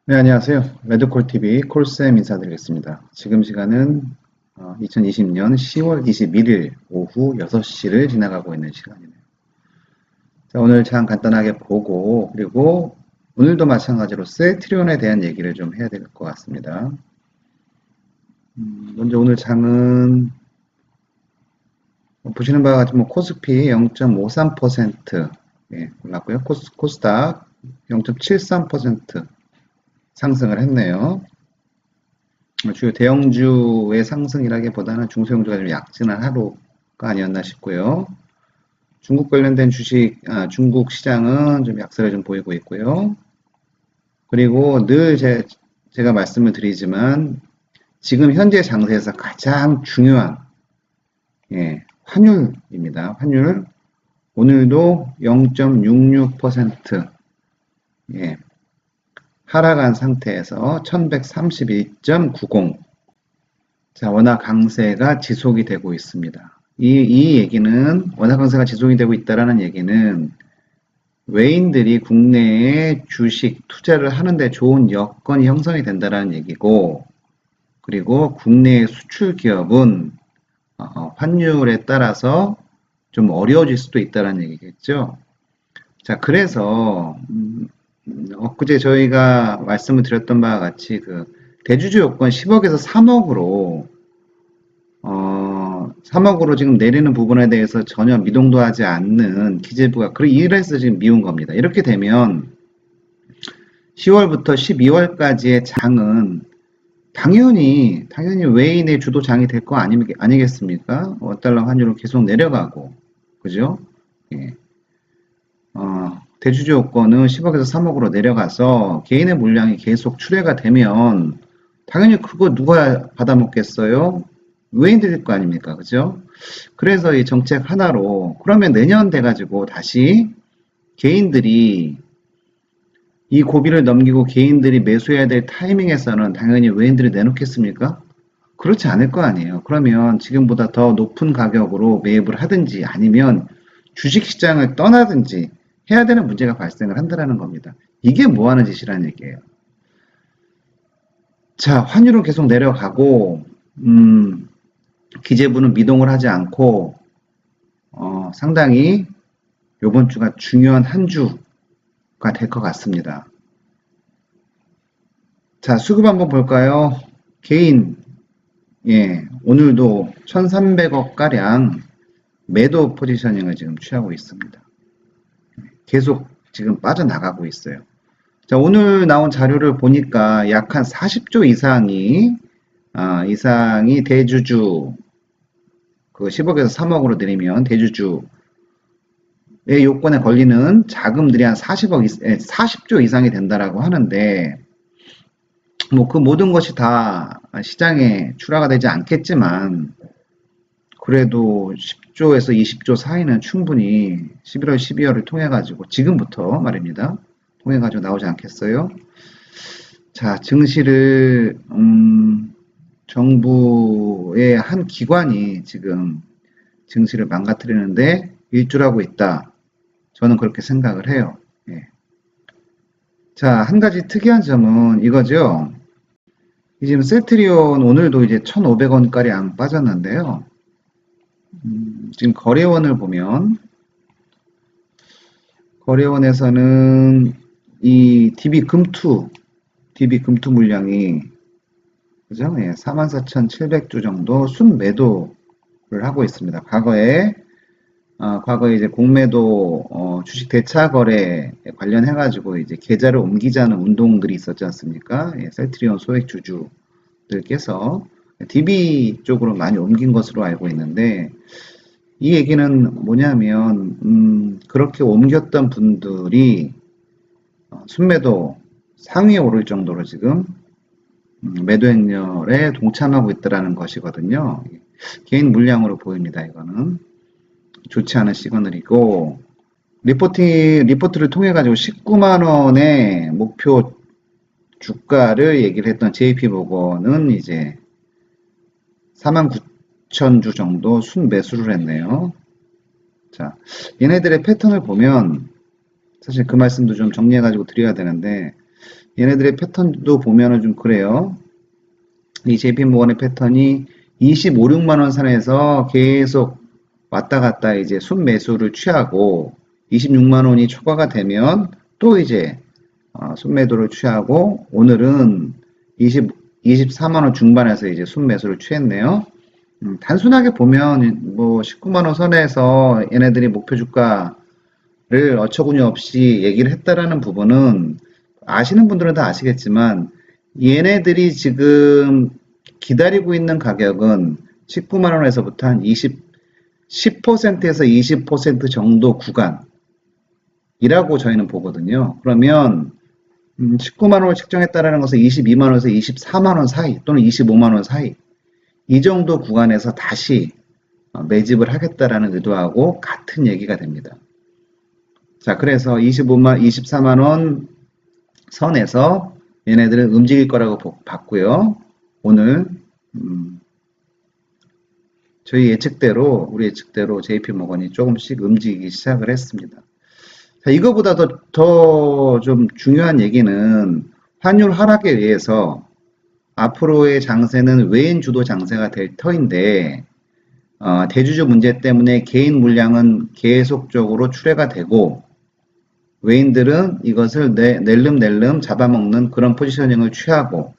네, 안녕하세요. 매드콜TV 콜쌤 인사드리겠습니다. 지금 시간은 2020년 10월 21일 오후 6시를 지나가고 있는 시간이네요. 자, 오늘 장 간단하게 보고, 그리고 오늘도 마찬가지로 셀트리온에 대한 얘기를 좀 해야 될 것 같습니다. 먼저 오늘 장은 보시는 바와 같이 코스피 0.53% 올랐고요. 코스닥 0.73% 상승을 했네요. 주요 대형주의 상승이라기보다는 중소형주가 좀 약진한 하루가 아니었나 싶고요. 중국 관련된 중국 시장은 좀 약세를 좀 보이고 있고요. 그리고 늘 제가 말씀을 드리지만 지금 현재 장세에서 가장 중요한 환율입니다. 환율 오늘도 0.66% 하락한 상태에서 1131.90. 자, 원화 강세가 지속이 되고 있습니다. 이 얘기는, 원화 강세가 지속이 되고 있다라는 얘기는 외인들이 국내에 주식 투자를 하는데 좋은 여건이 형성이 된다라는 얘기고, 그리고 국내의 수출 기업은 환율에 따라서 좀 어려워질 수도 있다라는 얘기겠죠. 자, 그래서 엊그제 저희가 말씀을 드렸던 바와 같이 그 대주주 요건 10억에서 3억으로 3억으로 지금 내리는 부분에 대해서 전혀 미동도 하지 않는 기재부가 이래서 지금 미운 겁니다. 이렇게 되면 10월부터 12월까지의 장은 당연히 외인의 주도 장이 될 거 아니겠습니까? 원달러 환율은 계속 내려가고, 그죠? 예. 대주주 요건은 10억에서 3억으로 내려가서 개인의 물량이 계속 출회가 되면 당연히 그거 누가 받아먹겠어요? 외인들일 거 아닙니까? 그죠? 그래서 이 정책 하나로 그러면 내년 돼가지고 다시 개인들이 이 고비를 넘기고 개인들이 매수해야 될 타이밍에서는 당연히 외인들이 내놓겠습니까? 그렇지 않을 거 아니에요. 그러면 지금보다 더 높은 가격으로 매입을 하든지 아니면 주식시장을 떠나든지 해야 되는 문제가 발생을 한다는 겁니다. 이게 뭐 하는 짓이라는 얘기예요. 자, 환율은 계속 내려가고, 기재부는 미동을 하지 않고, 상당히 이번 주가 중요한 한 주가 될 것 같습니다. 자, 수급 한번 볼까요? 개인, 오늘도 1,300억 가량 매도 포지셔닝을 지금 취하고 있습니다. 계속 지금 빠져나가고 있어요. 자, 오늘 나온 자료를 보니까 약 한 40조 이상이 대주주, 그 10억에서 3억으로 내리면 대주주의 요건에 걸리는 자금들이 한 40조 이상이 된다라고 하는데, 뭐 그 모든 것이 다 시장에 출하가 되지 않겠지만, 그래도 10조에서 20조 사이는 충분히 11월, 12월을 통해가지고, 지금부터 말입니다. 통해가지고 나오지 않겠어요? 자, 증시를, 정부의 한 기관이 지금 증시를 망가뜨리는데 일조하고 있다. 저는 그렇게 생각을 해요. 예. 자, 한 가지 특이한 점은 이거죠. 지금 셀트리온 오늘도 이제 1,500원가량 빠졌는데요. 지금 거래원을 보면 거래원에서는 이 DB 금투 물량이 그죠? 예, 44,700주 정도 순매도를 하고 있습니다. 과거에 이제 공매도 주식 대차 거래에 관련해가지고 이제 계좌를 옮기자는 운동들이 있었지 않습니까? 예, 셀트리온 소액 주주들께서 DB 쪽으로 많이 옮긴 것으로 알고 있는데 이 얘기는 뭐냐면 그렇게 옮겼던 분들이 순매도 상위에 오를 정도로 지금 매도 행렬에 동참하고 있다라는 것이거든요. 개인 물량으로 보입니다. 이거는 좋지 않은 시그널이고 리포트를 통해 가지고 19만 원의 목표 주가를 얘기를 했던 JP모건은 이제 49,000주 정도 순매수를 했네요. 자, 얘네들의 패턴을 보면 사실 그 말씀도 좀 정리해 가지고 드려야 되는데 얘네들의 패턴도 보면은 좀 그래요. 이 JP모건의 패턴이 25, 6만 원 선에서 계속 왔다 갔다 이제 순매수를 취하고 26만 원이 초과가 되면 또 이제 순매도를 취하고 오늘은 24만 원 중반에서 이제 순매수를 취했네요. 단순하게 보면 뭐 19만 원 선에서 얘네들이 목표 주가를 어처구니 없이 얘기를 했다라는 부분은 아시는 분들은 다 아시겠지만 얘네들이 지금 기다리고 있는 가격은 19만 원에서부터 한 10%에서 20% 정도 구간이라고 저희는 보거든요. 그러면 19만 원을 책정했다라는 것은 22만 원에서 24만 원 사이 또는 25만 원 사이 이 정도 구간에서 다시 매집을 하겠다라는 의도하고 같은 얘기가 됩니다. 자, 그래서 24만 원 선에서 얘네들은 움직일 거라고 봤고요. 오늘 저희 우리 예측대로 JP모건이 조금씩 움직이기 시작을 했습니다. 자, 이거보다 더 좀 중요한 얘기는 환율 하락에 의해서 앞으로의 장세는 외인 주도 장세가 될 터인데 대주주 문제 때문에 개인 물량은 계속적으로 출회가 되고 외인들은 이것을 낼름낼름 잡아먹는 그런 포지셔닝을 취하고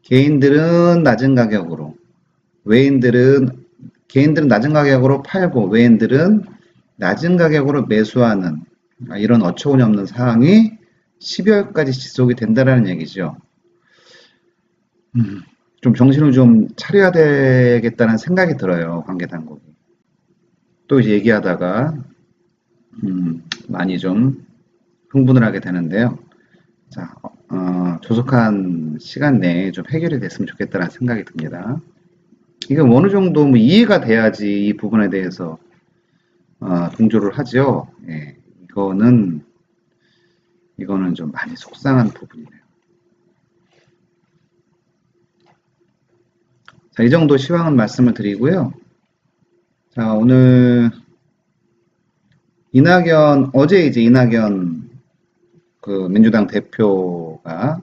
개인들은 낮은 가격으로 개인들은 낮은 가격으로 팔고 외인들은 낮은 가격으로 매수하는 이런 어처구니 없는 상황이 12월까지 지속이 된다는 얘기죠. 좀 정신을 좀 차려야 되겠다는 생각이 들어요. 관계당국이. 또 이제 얘기하다가 많이 좀 흥분을 하게 되는데요. 자, 조속한 시간 내에 좀 해결이 됐으면 좋겠다는 생각이 듭니다. 이건 어느 정도 뭐 이해가 돼야지 이 부분에 대해서 동조를 하죠. 예, 이거는 좀 많이 속상한 부분이네요. 자, 이 정도 시황은 말씀을 드리고요. 자, 오늘 어제 이제 이낙연 그 민주당 대표가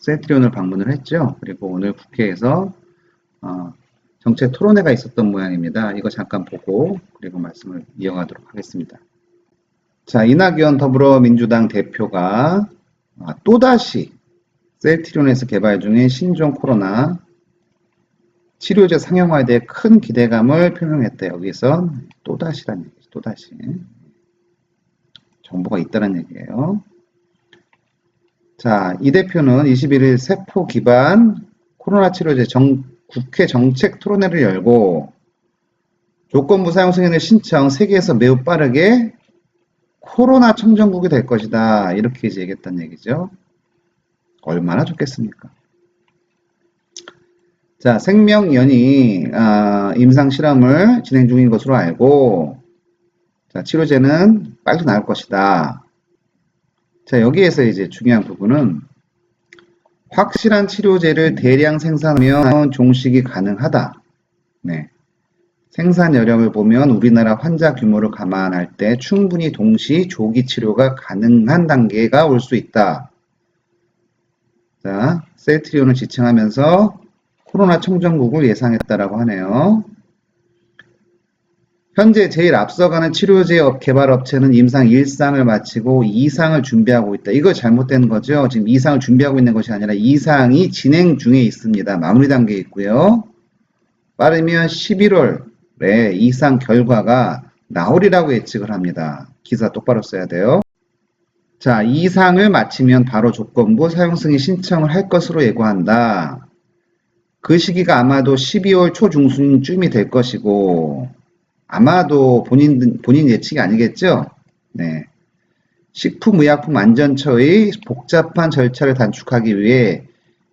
센트리온을 방문을 했죠. 그리고 오늘 국회에서 정책 토론회가 있었던 모양입니다. 이거 잠깐 보고 그리고 말씀을 이어가도록 하겠습니다. 자, 이낙연 더불어민주당 대표가 또다시 셀트리온에서 개발 중인 신종 코로나 치료제 상용화에 대해 큰 기대감을 표명했대. 여기서 또다시란 얘기죠. 또다시. 정보가 있다는 얘기예요. 자, 이 대표는 21일 세포 기반 코로나 치료제 국회 정책 토론회를 열고 조건부 사용 승인을 신청 세계에서 매우 빠르게 코로나 청정국이 될 것이다. 이렇게 이제 얘기했다는 얘기죠. 얼마나 좋겠습니까? 자, 생명연이 임상 실험을 진행 중인 것으로 알고 자, 치료제는 빨리 나올 것이다. 자, 여기에서 이제 중요한 부분은 확실한 치료제를 대량 생산하면 종식이 가능하다. 네. 생산 여력을 보면 우리나라 환자 규모를 감안할 때 충분히 동시 조기 치료가 가능한 단계가 올 수 있다. 자, 셀트리온을 지칭하면서 코로나 청정국을 예상했다라고 하네요. 현재 제일 앞서가는 치료제 개발 업체는 임상 1상을 마치고 2상을 준비하고 있다. 이거 잘못된 거죠. 지금 2상을 준비하고 있는 것이 아니라 2상이 진행 중에 있습니다. 마무리 단계에 있고요. 빠르면 11월에 2상 결과가 나오리라고 예측을 합니다. 기사 똑바로 써야 돼요. 자, 2상을 마치면 바로 조건부 사용 승인 신청을 할 것으로 예고한다. 그 시기가 아마도 12월 초중순쯤이 될 것이고 아마도 본인 예측이 아니겠죠? 네. 식품의약품안전처의 복잡한 절차를 단축하기 위해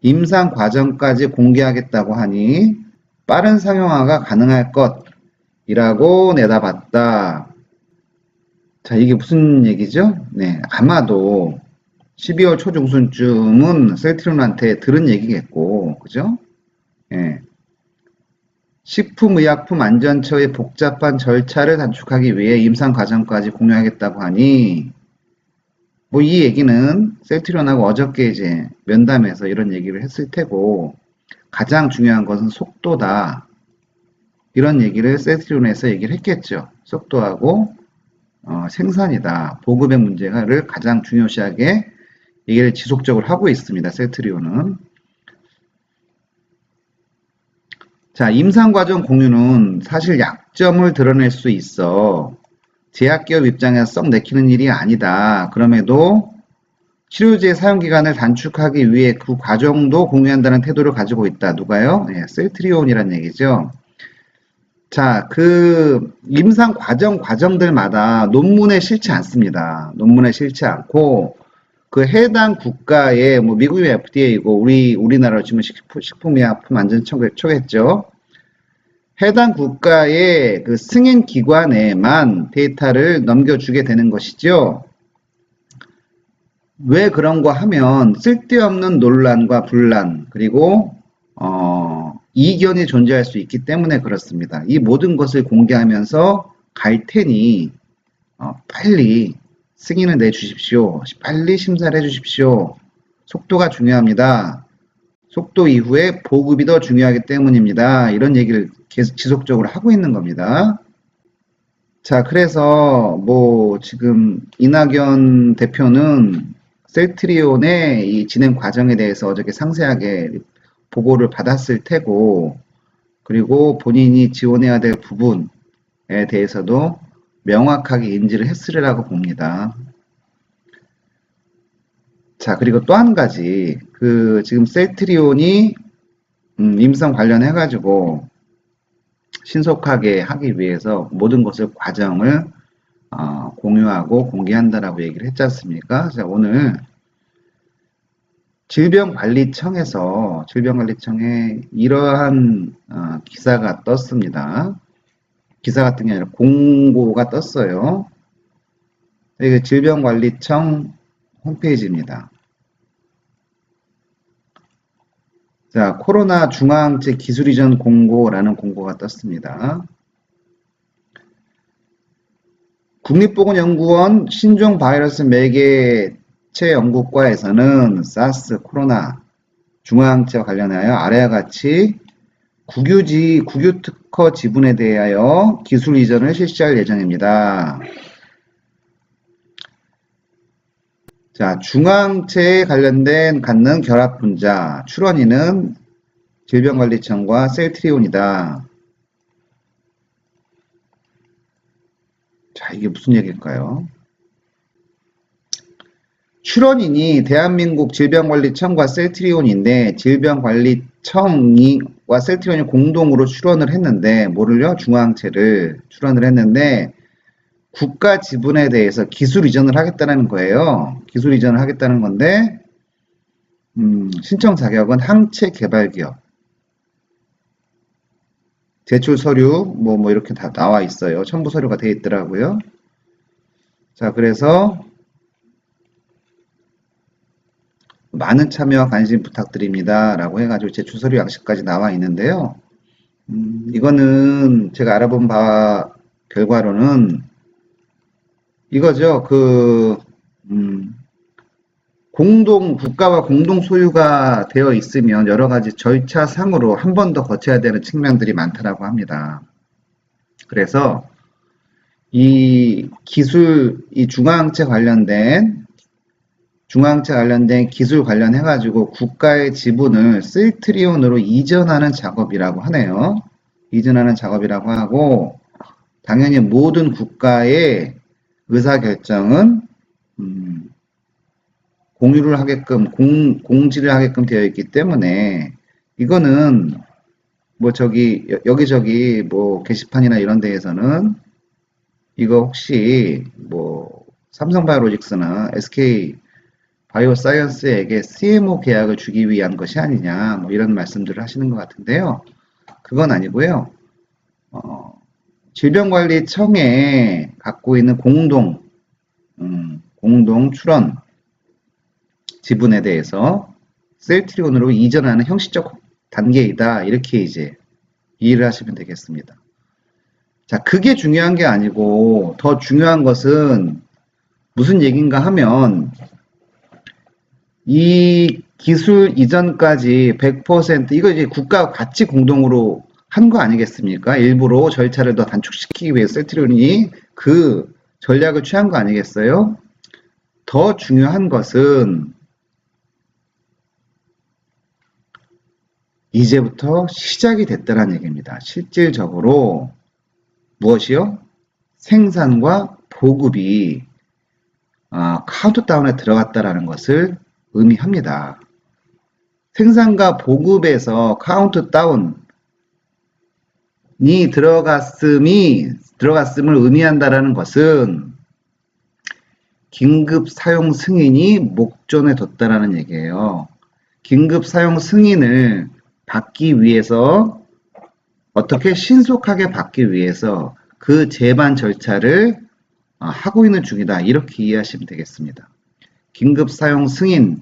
임상 과정까지 공개하겠다고 하니 빠른 상용화가 가능할 것이라고 내다봤다. 자, 이게 무슨 얘기죠? 네, 아마도 12월 초중순쯤은 셀트리온한테 들은 얘기겠고, 그죠? 예. 식품의약품안전처의 복잡한 절차를 단축하기 위해 임상 과정까지 공유하겠다고 하니 뭐 이 얘기는 셀트리온하고 어저께 이제 면담에서 이런 얘기를 했을 테고, 가장 중요한 것은 속도다. 이런 얘기를 셀트리온에서 얘기를 했겠죠. 속도하고 생산이다. 보급의 문제를 가장 중요시하게 얘기를 지속적으로 하고 있습니다. 셀트리온은. 자, 임상과정 공유는 사실 약점을 드러낼 수 있어. 제약기업 입장에서 썩 내키는 일이 아니다. 그럼에도 치료제 사용기간을 단축하기 위해 그 과정도 공유한다는 태도를 가지고 있다. 누가요? 예, 셀트리온이란 얘기죠. 자, 그 임상 과정들마다 논문에 실지 않습니다. 논문에 실지 않고 그 해당 국가의 뭐 미국이 FDA이고 우리나라로 치면 식품의약품안전처겠죠. 해당 국가의 그 승인 기관에만 데이터를 넘겨주게 되는 것이죠. 왜 그런 거 하면 쓸데없는 논란과 분란 그리고 이견이 존재할 수 있기 때문에 그렇습니다. 이 모든 것을 공개하면서 갈 테니 빨리 승인을 내주십시오. 빨리 심사를 해주십시오. 속도가 중요합니다. 속도 이후에 보급이 더 중요하기 때문입니다. 이런 얘기를 계속 지속적으로 하고 있는 겁니다. 자, 그래서 뭐 지금 이낙연 대표는 셀트리온의 이 진행 과정에 대해서 어저께 상세하게 보고를 받았을 테고, 그리고 본인이 지원해야 될 부분에 대해서도 명확하게 인지를 했으리라고 봅니다. 자, 그리고 또 한 가지, 그 지금 셀트리온이 임상 관련해가지고 신속하게 하기 위해서 모든 것을 과정을 공유하고 공개한다라고 얘기를 했지 않습니까? 자, 오늘 질병관리청에 이러한 기사가 떴습니다. 기사 같은 게 아니라 공고가 떴어요. 이게 질병관리청 홈페이지입니다. 자, 코로나 중앙체 기술 이전 공고라는 공고가 떴습니다. 국립보건연구원 신종 바이러스 매개체 연구과에서는 사스, 코로나 중앙체와 관련하여 아래와 같이 국유 특허 지분에 대하여 기술 이전을 실시할 예정입니다. 자, 중앙체에 관련된 갖는 결합 분자 출원인은 질병관리청과 셀트리온이다. 자, 이게 무슨 얘기일까요? 출원인이 대한민국 질병관리청과 셀트리온인데 질병관리청과 셀트리온이 공동으로 출원을 했는데 뭐를요? 중앙체를 출원을 했는데 국가 지분에 대해서 기술 이전을 하겠다는 거예요. 기술 이전을 하겠다는 건데 신청 자격은 항체 개발 기업. 제출 서류 뭐 이렇게 다 나와 있어요. 첨부 서류가 되어 있더라고요. 자, 그래서 많은 참여와 관심 부탁드립니다. 라고 해가지고 제출 서류 양식까지 나와 있는데요. 이거는 제가 알아본 바 결과로는 이거죠. 국가와 공동 소유가 되어 있으면 여러 가지 절차상으로 한 번 더 거쳐야 되는 측면들이 많다라고 합니다. 그래서 이 기술, 이 중앙체 관련된 기술 관련해가지고 국가의 지분을 셀트리온으로 이전하는 작업이라고 하네요. 이전하는 작업이라고 하고, 당연히 모든 국가의 의사결정은 공유를 하게끔 공지를 하게끔 되어 있기 때문에 이거는 뭐 여기저기 뭐 게시판이나 이런 데에서는 이거 혹시 뭐 삼성바이오로직스나 SK 바이오사이언스에게 CMO 계약을 주기 위한 것이 아니냐 뭐 이런 말씀들을 하시는 것 같은데요. 그건 아니고요. 질병관리청에 갖고 있는 공동 출원 지분에 대해서 셀트리온으로 이전하는 형식적 단계이다. 이렇게 이제 이해를 하시면 되겠습니다. 자, 그게 중요한 게 아니고 더 중요한 것은 무슨 얘기인가 하면 이 기술 이전까지 100% 이거 이제 국가가 같이 공동으로 한 거 아니겠습니까? 일부러 절차를 더 단축시키기 위해 셀트리온이 그 전략을 취한 거 아니겠어요? 더 중요한 것은 이제부터 시작이 됐다는 얘기입니다. 실질적으로 무엇이요? 생산과 보급이 카운트다운에 들어갔다라는 것을 의미합니다. 생산과 보급에서 카운트다운이 들어갔음을 의미한다라는 것은 긴급 사용 승인이 목전에 뒀다라는 얘기예요. 긴급 사용 승인을 받기 위해서 어떻게 신속하게 받기 위해서 그 제반 절차를 하고 있는 중이다. 이렇게 이해하시면 되겠습니다. 긴급 사용 승인이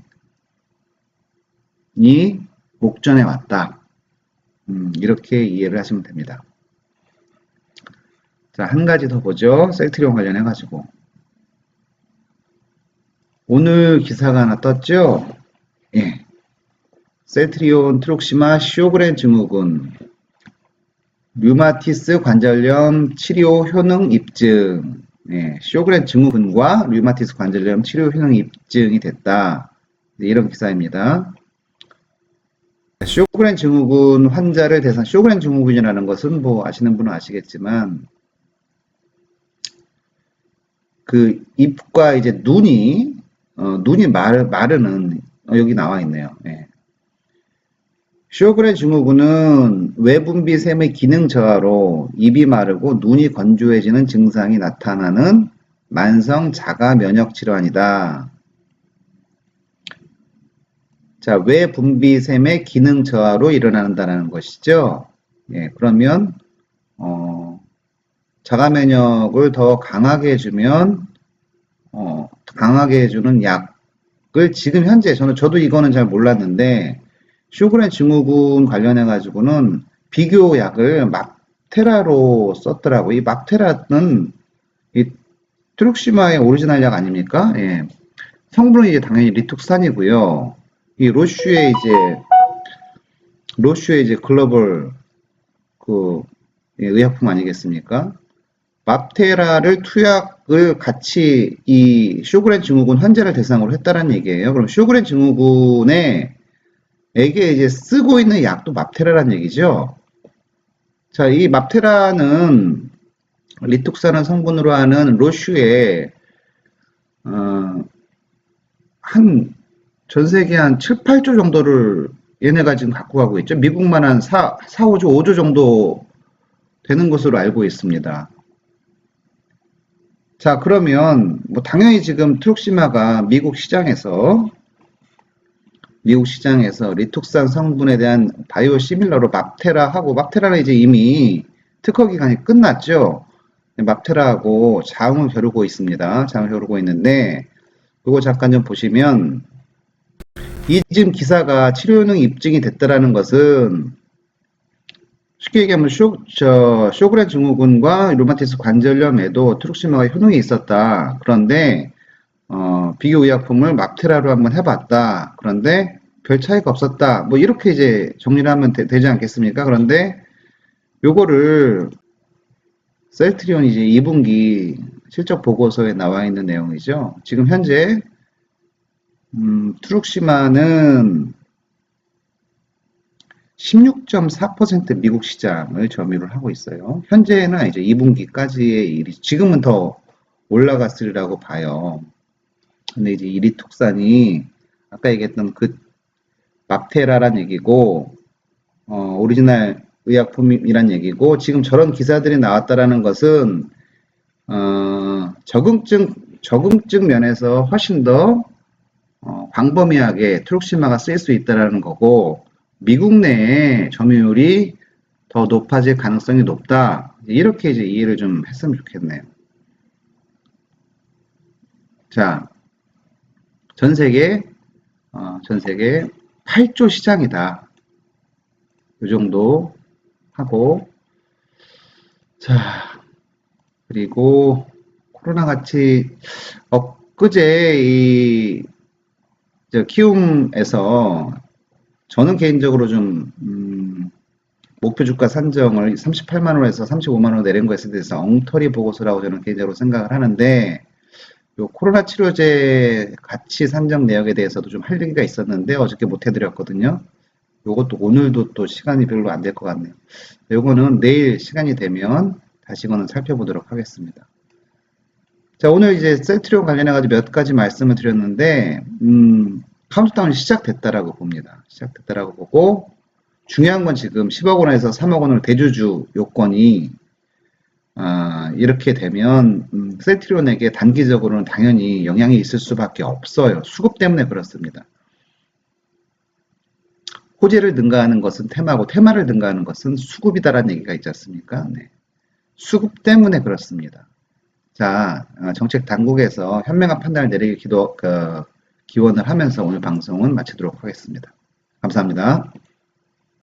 목전에 왔다. 이렇게 이해를 하시면 됩니다. 자, 한 가지 더 보죠. 셀트리온 관련해 가지고. 오늘 기사가 하나 떴죠? 예. 셀트리온, 트룩시마, 쇼그렌 증후군, 류마티스 관절염 치료 효능 입증. 예, 쇼그렌 증후군과 류마티스 관절염 치료 효능 입증이 됐다. 네, 이런 기사입니다. 쇼그렌 증후군 환자를 대상, 쇼그렌 증후군이라는 것은 뭐 아시는 분은 아시겠지만, 그 입과 이제 눈이 마르는, 여기 나와 있네요. 예. 쇼그렌 증후군은 외분비샘의 기능 저하로 입이 마르고 눈이 건조해지는 증상이 나타나는 만성 자가 면역 질환이다. 자, 외분비샘의 기능 저하로 일어난다는 것이죠. 예, 그러면 자가 면역을 더 강하게 해주면 강하게 해주는 약을 지금 현재 저도 이거는 잘 몰랐는데 쇼그렌 증후군 관련해 가지고는 비교 약을 막테라로 썼더라고. 이 막테라는 이 트룩시마의 오리지널 약 아닙니까? 예. 성분은 이제 당연히 리툭산이고요. 이 로슈의 이제 글로벌 의약품 아니겠습니까? 막테라를 투약을 같이 이 쇼그렌 증후군 환자를 대상으로 했다는 얘기예요. 그럼 쇼그렌 증후군에 에게 이제 쓰고 있는 약도 맙테라라는 얘기죠. 자, 이 맙테라는 리툭산을 성분으로 하는 로슈의 전 세계 한 7, 8조 정도를 얘네가 지금 갖고 가고 있죠. 미국만 한 5조, 5조 정도 되는 것으로 알고 있습니다. 자, 그러면 뭐 당연히 지금 트룩시마가 미국 시장에서 리툭산 성분에 대한 바이오 시밀러로 맙테라하고, 맙테라는 이제 이미 특허 기간이 끝났죠. 맙테라하고 자음을 겨루고 있습니다. 자음을 겨루고 있는데, 이거 잠깐 좀 보시면, 이 지금 기사가 치료 효능 입증이 됐다라는 것은, 쉽게 얘기하면 쇼그렌 증후군과 류마티스 관절염에도 트룩시마가 효능이 있었다. 그런데 비교 의약품을 맙테라로 한번 해봤다. 그런데 별 차이가 없었다. 뭐 이렇게 이제 정리를 하면 되지 않겠습니까? 그런데 요거를 셀트리온 이제 2분기 실적 보고서에 나와 있는 내용이죠. 지금 현재 트룩시마는 16.4% 미국 시장을 점유를 하고 있어요. 현재는 이제 2분기까지의 일이 지금은 더 올라갔으리라고 봐요. 근데 이제 이 리툭산이 아까 얘기했던 그 맙테라란 얘기고 오리지널 의약품이란 얘기고 지금 저런 기사들이 나왔다라는 것은 적응증 면에서 훨씬 더 광범위하게 트룩시마가 쓰일 수 있다라는 거고 미국 내에 점유율이 더 높아질 가능성이 높다. 이렇게 이제 이해를 좀 했으면 좋겠네요. 자, 전 세계 8조 시장이다. 이 정도 하고, 자, 그리고 코로나 같이 그제 키움에서 저는 개인적으로 좀 목표 주가 산정을 38만 원에서 35만 원 내린 것에 대해서 엉터리 보고서라고 저는 개인적으로 생각을 하는데, 요 코로나 치료제 가치 산정 내역에 대해서도 좀 할 얘기가 있었는데 어저께 못 해드렸거든요. 요것도 오늘도 또 시간이 별로 안 될 것 같네요. 요거는 내일 시간이 되면 다시거는 살펴보도록 하겠습니다. 자, 오늘 이제 셀트리온 관련해가지고 몇 가지 말씀을 드렸는데, 카운트다운이 시작됐다라고 봅니다. 시작됐다라고 보고, 중요한 건 지금 10억 원에서 3억 원으로 대주주 요건이, 이렇게 되면, 셀트리온에게 단기적으로는 당연히 영향이 있을 수밖에 없어요. 수급 때문에 그렇습니다. 호재를 능가하는 것은 테마고, 테마를 능가하는 것은 수급이다라는 얘기가 있지 않습니까? 네. 수급 때문에 그렇습니다. 자, 정책 당국에서 현명한 판단을 내리길 기원을 하면서 오늘 방송은 마치도록 하겠습니다. 감사합니다.